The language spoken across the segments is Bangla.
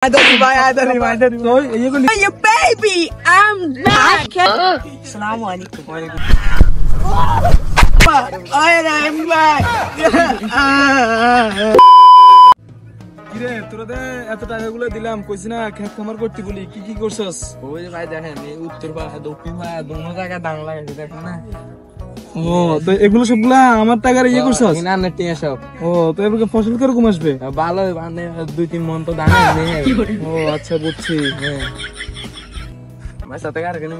I don't even. So, you baby, I'm back. Assalamu alaikum. I'm back. কিরে তোরা এত টাকাগুলো দিলাম কইছ না খেত খামার করতে বলি কি কি করছস? ওই ভাই দেখেন এই উত্তর পাড়া দক্ষিণ পাড়া দুনো জায়গা দাম লাগাইছে দেখেন না। ও তো এগুলো সবগুলা আমার টাকার করছস? না না টিয়া সব। ও তো এবারে ফসল কিরকম আসবে? ভালো মানে 2-3 মণ তো দানা নেই। ও আচ্ছা বুঝছি। হ্যাঁ ভাই সাথে কার কেন?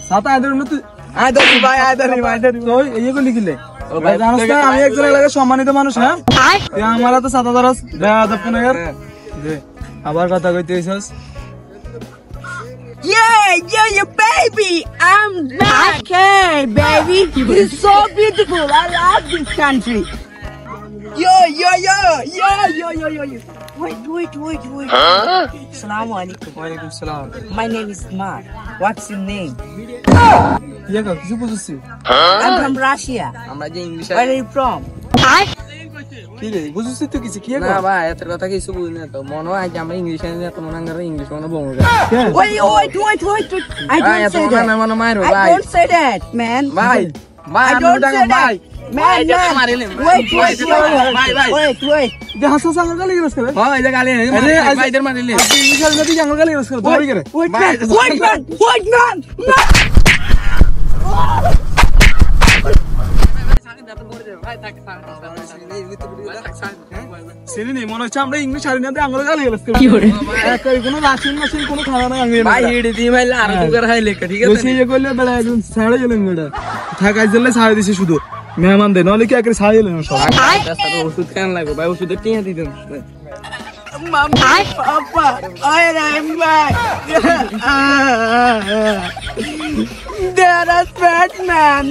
সাথে আইদর না তুই আইদর তো এইগুলো লিখলে আমি একজন এলাকার সম্মানিত মানুষ। হ্যাঁ আমার তো 7,000 আবার কথা কইতে হইছস? Yeah, baby, I'm back. Hey, baby, it's so beautiful. I love this country. Yo. Wait. Assalamu alaikum. Wa alaikum salam. My name is Mark. What's your name? I'm from Russia. Where are you from? বুঝছিস তো কিছু কি না ভাই এত কথা কিছু বুঝি না তো মনে হয় যে আমরা ইংলিশ জানি না তো মনে করে ইংলিশ মনে বলবো wait I don't say that I don't say that man ভাই I don't say that man wait যে হাসা সাঙ্গা গালি গরস করে ভাই যে গালি আরে ভাইদের মারিলে ইংলিশ জানি না তুই জাঙ্গা গালি গরস করে ধরে করে wait man মনে হচ্ছে আমরা ইংলিশ ছাড়ি না আঙুল গালি কোনো রাশিয়ান মেশিন কোনো খাওয়া নাই থাকাই জন্য ছাড়ে দিছে শুধু মেহমান দেয় নলে কি একে ছাড়িয়ে ওষুধ কেন লাগবে ভাই ওষুধের টিয়া দিতেন There is bad man.